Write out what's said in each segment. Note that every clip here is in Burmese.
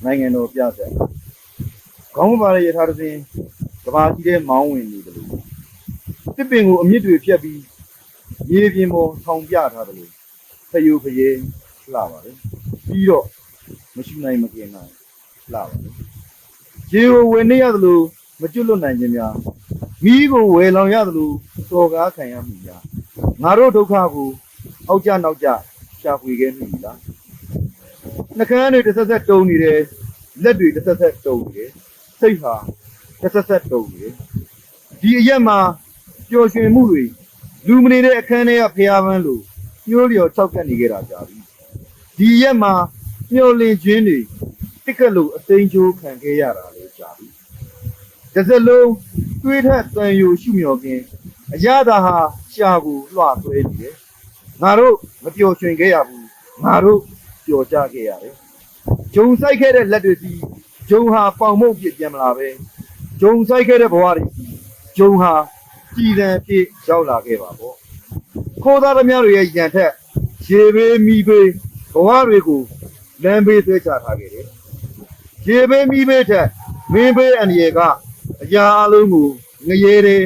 နိုင်ငံတော်ပြဆက်ခေါင်းမပါတဲ့ရထားတစ်စင်းကဘာကြီးတဲ့မောင်းဝင်နေတယ်လို့တစ်ပင်ကိုအမြင့်တွေဖြတ်ပြီးမြေပြင်ပေါ်ထောင်ပြထားတယ်လို့ဖယိုဖယဲလှပါတယ်ပြီးတော့မရှိနိုင်မกินနိုင်လှပါတယ်ရေကိုဝယ်နေရတယ်လို့မကျွတ်လွတ်နိုင်ခြင်းများမီးကိုဝယ်လောင်ရတယ်လို့စော်ကားခံရမှုများငါတို့ဒုက္ခကိုအောက်ကြနောက်ကြရှာဖွေခဲ့မိလားနှကန်းတွေတစ်ဆက်ဆက်တုံနေတယ်လက်တွေတစ်ဆက်ဆက်တုံနေတယ်စိတ်ဟာတစ်ဆက်ဆက်တုံနေတယ်ဒီအရက်မှာပျော်ရွှင်မှုတွေလူမနေတဲ့အခန်းထဲကဖျားပန်းလို့ညှိုးလျော်၆ကပ်နေကြတာကြာပြီဒီရက်မှာမျောလင့်ခြင်းတွေတစ်ကက်လို့အသိဉချိုးခံခဲ့ရတာလေကြာပြီတစ်စက်လုံးတွေးထက်တန်ယူရှုမြော်ခြင်းအရသာဟာရှာကိုလွှဆွဲနေတယ်ငါတို့မပျော်ရွှင်ခဲ့ရဘူးငါတို့ပျော်ကြခဲ့ရတယ်ဂျုံဆိုင်ခဲ့တဲ့လက်တွေစီဂျုံဟာပေါင်မုံပြစ်ပြန်မလာပဲဂျုံဆိုင်ခဲ့တဲ့ဘဝတွေစီဂျုံဟာကြည်တံဖြစ်ရောက်လာခဲ့ပါပေါ့ခိုးသားသမားတွေရဲ့ရန်ထက်ရေဘေးမိဘေးဘဝတွေကိုလမ်းဘေးသွဲချထားခဲ့တယ်ရေဘေးမိဘေးထက်မင်းဘေးအန္တရာယ်ကအရာအလုံးကိုငရေတွေ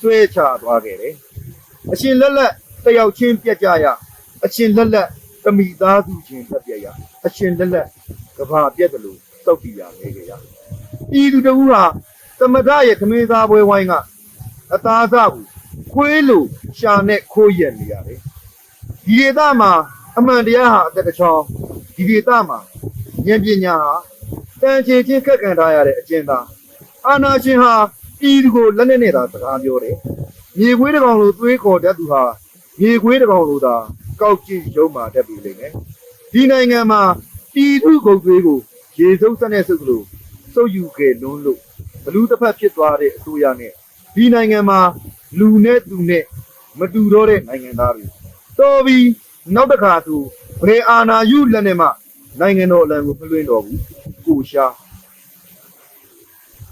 ဆွဲချသွားခဲ့တယ်အရှင်လက်လက်တယောက်ချင်းပြက်ကြရအရှင်လက်လက်တမိသားစုချင်းပြက်ရအရှင်လက်လက်ကဘာပြက်တယ်လို့စောက်တည်ရနေကြရဤသူတဦးဟာသမဒရဲ့ခမင်းသားပွဲဝိုင်းကအသားစားကိုခွေးလို့ရှာနဲ့ခိုးရက်နေရတယ်ဒီဒေသမှာအမှန်တရားဟာအသက်တစ်ချောင်းဒီဒေသမှာဉာဏ်ပညာဟာတန်ချေချင်းခက်ခံထားရတဲ့အကျဉ်းသားအာနာရှင်ဟာပြည်သူကိုလက်နဲ့တာစကားပြောတယ်မြေခွေးတစ်ကောင်လိုသွေးခေါ်တတ်သူဟာမြေခွေးတစ်ကောင်လိုသာကောက်ကြည့်ရုံမှာတက်ပြီလေမယ်ဒီနိုင်ငံမှာပြည်သူကုန်သွေးကိုရေစုပ်စက်နဲ့စုပ်လို့စုပ်ယူခဲ့လွန်းလို့ဘလူးတစ်ဖက်ဖြစ်သွားတဲ့အစိုးရနဲ့ဒီနိုင်ငံမှာလူနဲ့သူနဲ့မတူတော့တဲ့နိုင်ငံသားတွေတော်ပြီးနောက်တစ်ခါသူဘယ်အာဏာယူလက်နဲ့မှနိုင်ငံတော်အလံကိုမလွှင့်တော့ဘူးကိုရှာ